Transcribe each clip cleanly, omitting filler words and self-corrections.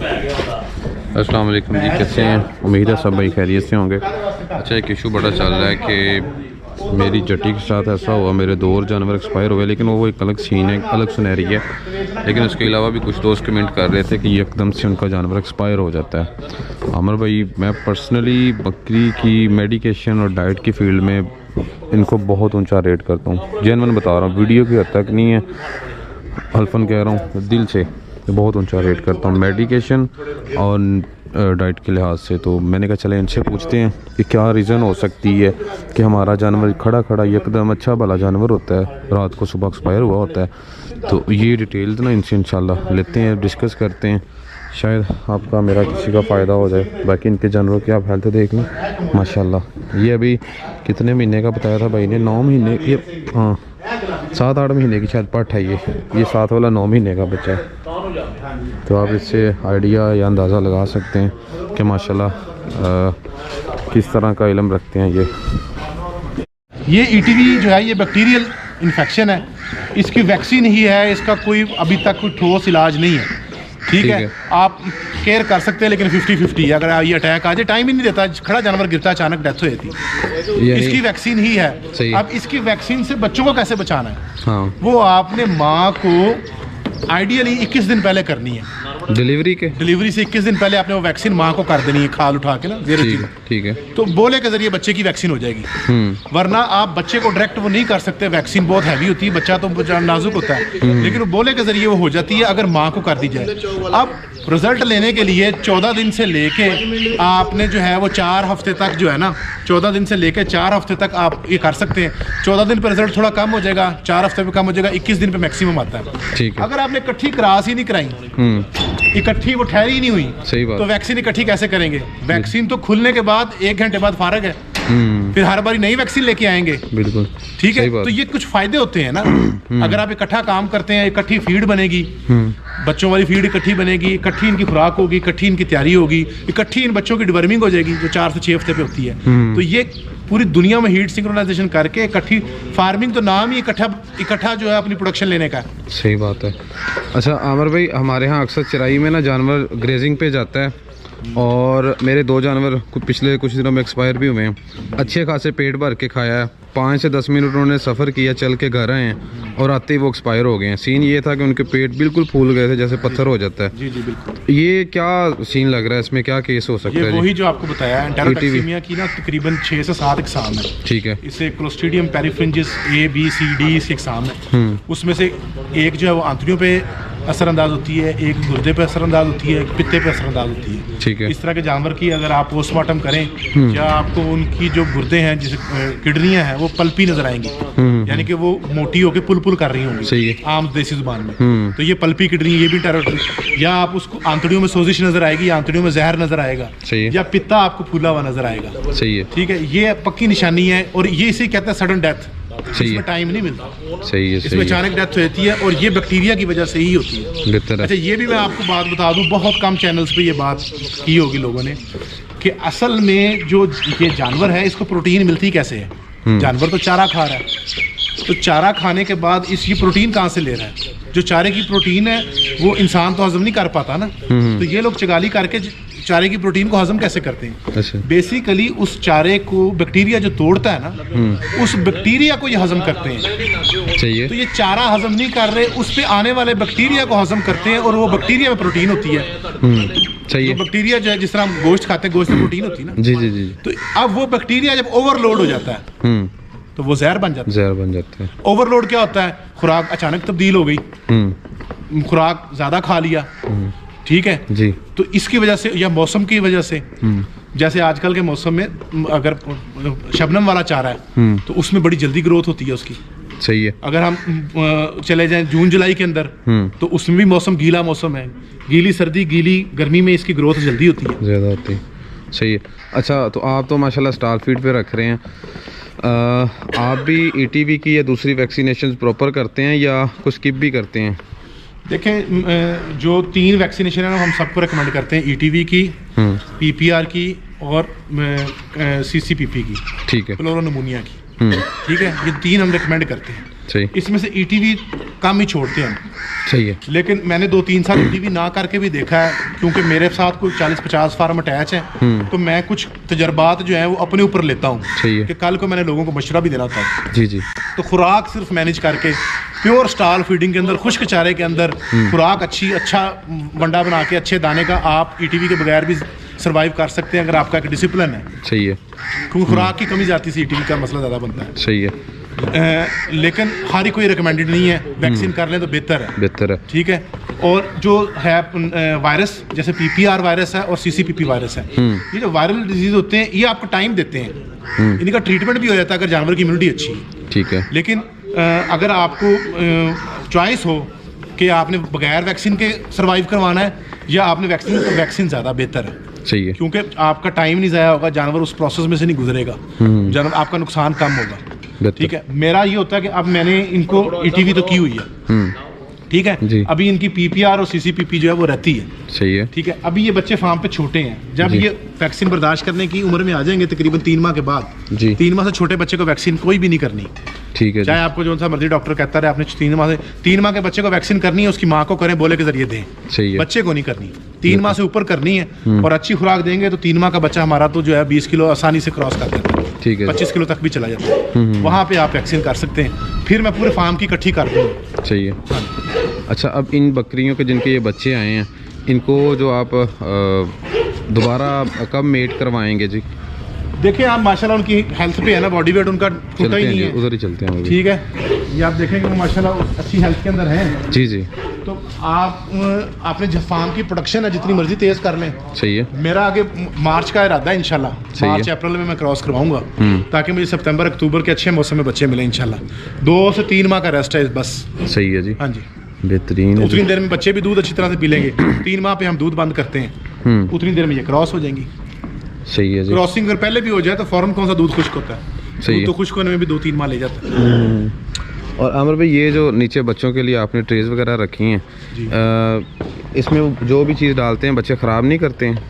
अस्सलाम वालेकुम जी, कैसे हैं? उम्मीद है सब भाई खैरियत से होंगे। अच्छा, एक इशू बड़ा चल रहा है कि मेरी जटी के साथ ऐसा हुआ, मेरे 2 और जानवर एक्सपायर हुए, लेकिन वो एक अलग सीन है, अलग सुनहरी है। लेकिन उसके अलावा भी कुछ दोस्त कमेंट कर रहे थे कि एकदम से उनका जानवर एक्सपायर हो जाता है। आमिर भाई, मैं पर्सनली बकरी की मेडिकेशन और डाइट की फील्ड में इनको बहुत ऊंचा रेट करता हूँ। जेन्युइन बता रहा हूँ, वीडियो की हद तक नहीं है, अल्फन कह रहा हूँ दिल से, बहुत ऊंचा रेट करता हूँ मेडिकेशन और डाइट के लिहाज से। तो मैंने कहा चले इनसे पूछते हैं कि क्या रीज़न हो सकती है कि हमारा जानवर खड़ा खड़ा एकदम अच्छा भला जानवर होता है, रात को सुबह एक्सपायर हुआ होता है। तो ये डिटेल्स ना इनसे इंशाल्लाह लेते हैं, डिस्कस करते हैं, शायद आपका मेरा किसी का फ़ायदा हो जाए। बाकी इनके जानवरों की आप हेल्थ देख लें, माशाल्लाह। ये अभी कितने महीने का बताया था भाई ने? 9 महीने, ये हाँ 7-8 महीने की शायद पाठ है। ये 7 वाला 9 महीने का बच्चा है। तो आप इससे आइडिया या अंदाज़ा लगा सकते हैं कि माशाल्लाह किस तरह का इल्म रखते हैं ये ईटीवी जो है ये बैक्टीरियल इन्फेक्शन है, इसकी वैक्सीन ही है, इसका कोई अभी तक कोई ठोस इलाज नहीं है। ठीक है, आप केयर कर सकते हैं, लेकिन 50-50 है। अगर ये अटैक आ जाए, टाइम ही नहीं देता, खड़ा जानवर गिरता, अचानक डेथ हो जाती। इसकी वैक्सीन ही है। अब इसकी वैक्सीन से बच्चों को कैसे बचाना है? हाँ। वो आपने माँ को आइडियली 21 दिन पहले करनी है। डिलीवरी से 21 दिन पहले आपने वो वैक्सीन माँ को कर देनी है, खाल उठा के ना। ठीक है। तो बोले के जरिए बच्चे की वैक्सीन हो जाएगी। वरना आप बच्चे को डायरेक्ट वो नहीं कर सकते, वैक्सीन बहुत हैवी होती है, बच्चा तो नाजुक होता है। लेकिन वो बोले के जरिए वो हो जाती है अगर माँ को कर दी जाए। अब रिजल्ट लेने के लिए 14 दिन से लेके आपने जो है वो 4 हफ्ते तक जो है ना, 14 दिन से लेके 4 हफ्ते तक आप ये कर सकते हैं। 14 दिन पर रिजल्ट थोड़ा कम हो जाएगा, 4 हफ्ते पे कम हो जाएगा, 21 दिन पे मैक्सिमम आता है। ठीक है। अगर आपने इकट्ठी क्रॉस ही नहीं कराई, इकट्ठी वो ठहरी ही नहीं हुई, सही बात, तो वैक्सीन इकट्ठी कैसे करेंगे? वैक्सीन तो खुलने के बाद 1 घंटे बाद फारग है, फिर हर बारी नई वैक्सीन लेके आएंगे। बिल्कुल ठीक है। तो ये कुछ फायदे होते हैं ना। अगर आप इकट्ठा काम करते हैं, इकट्ठी फीड बनेगी, बच्चों वाली फीड इकट्ठी बनेगी, इकट्ठी इनकी खुराक होगी, इकट्ठी इनकी तैयारी होगी, इकट्ठी इन बच्चों की डिवर्मिंग हो जाएगी जो 4 से 6 हफ्ते पे होती है। तो ये पूरी दुनिया में हीट सिंक्रोनाइजेशन करके इकट्ठी फार्मिंग, तो नाम ही इकट्ठा जो है अपनी प्रोडक्शन लेने का। सही बात है। अच्छा आमिर भाई, हमारे यहाँ अक्सर चराई में ना जानवर ग्रेजिंग पे जाता है, और मेरे 2 जानवर पिछले कुछ दिनों में एक्सपायर भी हुए हैं। अच्छे खासे पेट भर के खाया है, 5 से 10 मिनट उन्होंने सफ़र किया, चल के घर आए हैं और आते ही वो एक्सपायर हो गए हैं। सीन ये था कि उनके पेट बिल्कुल फूल गए थे, जैसे पत्थर हो जाता है। जी बिल्कुल। ये क्या सीन लग रहा है, इसमें क्या केस हो सकता है? वही जो आपको बताया, एंटेरोटॉक्सीमिया की ना तकरीबन 6 से 7 एग्जाम है। ठीक है। इससे clostridium perfringens A B C D इसके एग्जाम है। उसमें से एक जो है वो आंतड़ियों पे असरअंदाज होती है, एक गुर्दे पे असरअंदाज होती है, एक पित्ते पे असरअंदाज होती है। ठीक है। इस तरह के जानवर की अगर आप पोस्टमार्टम करें, या आपको उनकी जो गुर्दे हैं, जैसे किडनियां हैं, वो पल्पी नजर आएंगी, यानी कि वो मोटी होकर पुल कर रही होंगी। सही है। आम देसी जुबान में तो ये पल्पी किडनी, ये भी टेरोटरी। या आप उसको आंतड़ियों में सोजिश नजर आएगी, आंतड़ियों में जहर नजर आएगा। सही है। या पित्ता आपको फूला हुआ नजर आएगा। सही है। ठीक है, ये पक्की निशानी है, और ये इसे कहते हैं सडन डेथ। इसमें टाइम नहीं मिलता। सही है। इसमें अचानक डेथ हो जाती है, और ये बैक्टीरिया की वजह से ही होती है। अच्छा, ये भी मैं आपको बात बता दूं, बहुत कम चैनल्स पे ये बात की होगी लोगों ने, कि असल में जो ये जानवर है, इसको प्रोटीन मिलती कैसे है? जानवर तो चारा खा रहा है, तो चारा खाने के बाद ये प्रोटीन कहाँ से ले रहा है? जो चारे की प्रोटीन है वो इंसान तो हजम नहीं कर पाता ना। तो ये लोग चगाली करके चारे की प्रोटीन को हजम कैसे करते हैं? अच्छा। बेसिकली उस चारे को बैक्टीरिया जो तोड़ता है ना, उस बैक्टीरिया को ये हजम करते हैं। चाहिए। तो ये चारा हजम नहीं कर रहे, उस पे आने वाले बैक्टीरिया को हजम करते हैं, और वो बैक्टीरिया में प्रोटीन होती है। चाहिए। तो बैक्टीरिया जो है, जिस तरह हम गोश्त खाते हैं, गोश्त में प्रोटीन होती है ना। जी जी जी। तो अब वो बैक्टीरिया जब ओवरलोड हो जाता है, तो वो जहर बन जाता है। ओवरलोड क्या होता है? खुराक अचानक तब्दील हो गई, खुराक ज्यादा खा लिया। ठीक है जी। तो इसकी वजह से, या मौसम की वजह से, जैसे आजकल के मौसम में अगर शबनम वाला चारा है, तो उसमें बड़ी जल्दी ग्रोथ होती है उसकी। सही है। अगर हम चले जाएं जून जुलाई के अंदर, तो उसमें भी मौसम गीला मौसम है, गीली सर्दी गीली गर्मी में इसकी ग्रोथ जल्दी होती है, ज़्यादा होती है। सही है। अच्छा, तो आप तो माशाल्लाह स्टार फीड पे रख रहे हैं, आप भी ETV की या दूसरी वैक्सीनेशन प्रॉपर करते हैं या कुछ स्किप भी करते हैं? देखें, जो 3 वैक्सीनेशन है हम सबको रिकमेंड करते हैं, ETV की, PPR की और CCPP की। ठीक है। फ्लोरोनिमोनिया की। ठीक है, ये 3 हम रिकमेंड करते हैं। सही इसमें से ईटीवी कम ही छोड़ते हैं, सही है। लेकिन मैंने 2-3 साल ईटीवी ना करके भी देखा है, क्योंकि मेरे साथ कोई 40-50 फार्म अटैच है, तो मैं कुछ तजर्बात जो है वो अपने ऊपर लेता हूँ सही है। कि कल को मैंने लोगों को मशवरा भी देना होता है। जी जी तो खुराक सिर्फ मैनेज करके प्योर स्टॉल फीडिंग के अंदर, खुश्क चारे के अंदर खुराक अच्छा वंडा बना के अच्छे दाने का आप ईटीवी के बगैर भी सर्वाइव कर सकते हैं, अगर आपका एक डिसिप्लिन है। सही है। क्योंकि खुराक की कमी जाती है, ईटीवी का मसला ज़्यादा बनता है। सही है। लेकिन हर कोई रिकमेंडेड नहीं है, वैक्सीन कर लें तो बेहतर है। बेहतर है। ठीक है। और जो है वायरस, जैसे पीपीआर वायरस है और सीसीपीपी वायरस है, ये जो वायरल डिजीज होते हैं ये आपको टाइम देते हैं, इनका ट्रीटमेंट भी हो जाता है अगर जानवर की इम्यूनिटी अच्छी है। ठीक है। लेकिन अगर आपको चॉइस हो कि आपने बगैर वैक्सीन के सर्वाइव करवाना है या आपने वैक्सीन, तो वैक्सीन ज़्यादा बेहतर है। सही है। क्योंकि आपका टाइम नहीं ज़ाया होगा, जानवर उस प्रोसेस में से नहीं गुजरेगा, जानवर आपका नुकसान कम होगा। ठीक है। मेरा ये होता है कि अब मैंने इनको ईटीवी तो की हुई है, ठीक है, अभी इनकी पीपीआर और सीसीपीपी जो है वो रहती है। सही है। ठीक है। अभी ये बच्चे फार्म पे छोटे हैं, जब ये वैक्सीन बर्दाश्त करने की उम्र में आ जाएंगे तकरीबन 3 माह के बाद, 3 माह से छोटे बच्चे को वैक्सीन कोई भी नहीं करनी। ठीक है। चाहे आपको जो सा मर्जी डॉक्टर कहता रहे, आपने 3 माह के बच्चे को वैक्सीन करनी है, उसकी माँ को करें, बोले के जरिए दें। सही है। बच्चे को नहीं करनी, 3 माह से ऊपर करनी है, और अच्छी खुराक देंगे तो 3 माह का बच्चा हमारा तो जो है 20 किलो आसानी से क्रॉस कर देता है। ठीक है। 25 किलो तक भी चला जाता है। वहाँ पे आप वैक्सीन कर सकते हैं। फिर मैं पूरे फार्म की इकट्ठी कर दूँगा। सही है। अच्छा, अब इन बकरियों के जिनके ये बच्चे आए हैं, इनको जो आप दोबारा कब मेट करवाएंगे जी? देखिए आप माशाल्लाह उनकी हेल्थ पे है ना, बॉडी वेट उनका टूटा ही नहीं है। उधर ही चलते हैं। ठीक है। ये आप देखेंगे वो माशाल्लाह अच्छी हेल्थ के अंदर हैं। जी जी। तो आप अपने फार्म की प्रोडक्शन है जितनी मर्जी तेज कर लें। सही है। मेरा आगे मार्च का इरादा है इंशाल्लाह, मार्च अप्रैल में मैं क्रॉस करवाऊंगा, ताकि मुझे सितंबर अक्टूबर के अच्छे मौसम में बच्चे मिले इंशाल्लाह। 2 से 3 माह का रेस्ट है बस। सही है जी। हाँ जी, बेहतरीन। तो उतनी देर में बच्चे भी दूध अच्छी तरह से पी लेंगे। 3 माह पे हम दूध बंद करते हैं, उतनी देर में ये क्रॉस हो जाएंगी। सही है जी। क्रॉसिंग अगर पहले भी हो जाए तो फौरन कौन सा दूध खुश्क होता है। सही है। तो खुश्क होने में भी 2-3 माह ले जाता है। और आमिर भाई, ये जो नीचे बच्चों के लिए आपने ट्रेज वगैरह रखी हैं, इसमें जो भी चीज़ डालते हैं बच्चे ख़राब नहीं करते हैं?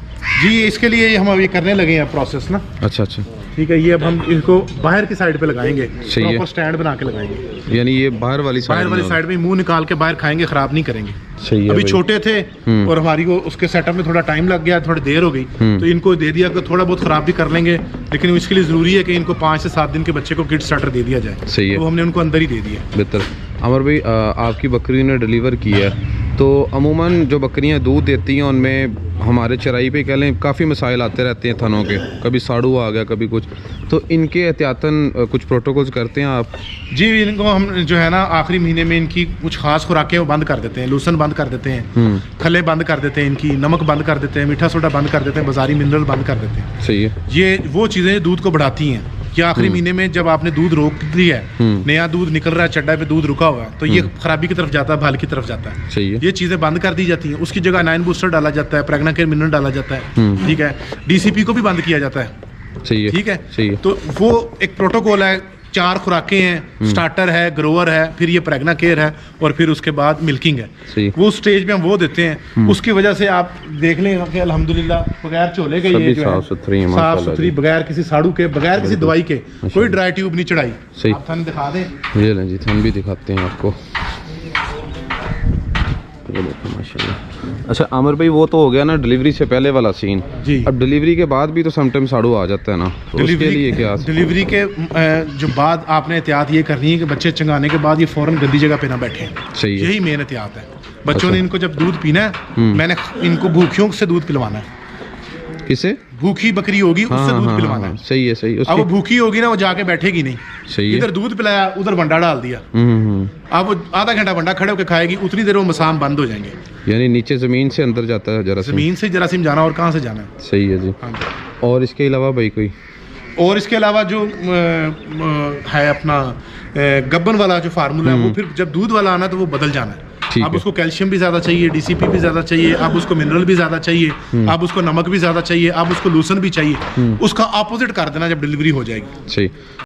जी, इसके लिए हम अभी करने लगे हैं प्रोसेस ना। अच्छा अच्छा। ठीक है। ये अब हम इसको बाहर की साइड पे लगाएंगे, सही है। प्रॉपर स्टैंड बना के लगाएंगे, यानी ये बाहर वाली साइड में मुंह निकाल के बाहर खाएंगे, खराब नहीं करेंगे। सही है। अभी छोटे थे और हमारी को उसके सेटअप में थोड़ा टाइम लग गया, थोड़ी देर हो गई, तो इनको दे दिया कि थोड़ा बहुत खराब भी कर लेंगे, लेकिन इसके लिए ज़रूरी है कि इनको 5 से 7 दिन के बच्चे को किड स्टार्टर दे दिया जाए। सही है। तो हमने उनको अंदर ही दे दिया। बेहतर। अमर भाई, आपकी बकरी ने डिलीवर की है, तो अमूमन जो बकरियां दूध देती हैं उनमें हमारे चराई पे कह लें काफ़ी मसाइल आते रहते हैं थनों के, कभी साड़ू आ गया, कभी कुछ, तो इनके एहतियातन कुछ प्रोटोकॉल्स करते हैं आप? जी, इनको हम जो है ना आखिरी महीने में इनकी कुछ खास खुराकें वो बंद कर देते हैं, लूसन बंद कर देते हैं, खले बंद कर देते हैं, इनकी नमक बंद कर देते हैं, मीठा सोडा बंद कर देते हैं, बाजारी मिनरल बंद कर देते हैं। सही है। ये वो चीज़ें दूध को बढ़ाती हैं कि आखिरी महीने में जब आपने दूध रोक दिया है, नया दूध निकल रहा है, चड्डा पे दूध रुका हुआ है, तो ये खराबी की तरफ जाता है, भाल की तरफ जाता है। सही है। ये चीज़ें बंद कर दी जाती हैं, उसकी जगह 9 बूस्टर डाला जाता है, प्रेग्ना केयर मिनरल डाला जाता है। ठीक है। डीसीपी को भी बंद किया जाता है। सही है। ठीक है। सही है। तो वो एक प्रोटोकॉल है, 4 खुराकें हैं, स्टार्टर है, ग्रोवर है, फिर ये प्रेग्ना केयर है, और फिर उसके बाद मिल्किंग है। सही। वो स्टेज पे हम वो देते हैं। उसकी वजह से आप देख लें कि अल्हम्दुलिल्लाह बगैर चोले के ये जो साफ सुथरी, बगैर किसी साड़ू के, बगैर किसी दवाई के, कोई ड्राई ट्यूब नहीं चढ़ाई। सही। आप थन दिखा दें। ये लें जी, थन भी दिखाते हैं आपको। माशाल्लाह। अच्छा आमिर भाई, वो तो हो गया ना डिलीवरी से पहले वाला सीन जी। अब डिलीवरी के बाद भी तो समटाइम साड़ू आ जाता है ना, तो उसके लिए क्या? डिलीवरी के जो बाद आपने एहतियात ये करनी है कि बच्चे चंगाने के बाद ये फौरन गंदी जगह पे ना बैठे। सही है। यही मेन एहतियात है। बच्चों ने इनको जब दूध पीना है, मैंने इनको भूखियों से दूध पिलवाना है। किसे? भूखी बकरी होगी उससे दूध पिलवाना है। सही है। सही। अब वो भूखी होगी ना, वो जाके बैठेगी नहीं। सही है। इधर दूध पिलाया, उधर वंडा डाल दिया, अब वो आधा घंटा वंडा खड़े होकर खाएगी, उतनी देर वो मसाम बंद हो जाएंगे। यानी नीचे जमीन से अंदर जाता है जरासीम। जमीन से जरासीम जाना, और कहाँ से जाना है। सही है जी। हाँ। और इसके अलावा भाई कोई? और इसके अलावा जो है अपना गब्बन वाला जो फार्मूला है, वो फिर जब दूध वाला आना तो वो बदल जाना है। अब उसको कैल्शियम भी ज़्यादा चाहिए, डीसीपी भी ज़्यादा चाहिए, अब उसको मिनरल भी ज़्यादा चाहिए, अब उसको नमक भी ज़्यादा चाहिए, अब उसको लूसन भी चाहिए। उसका अपोजिट कर देना जब डिलीवरी हो जाएगी। सही।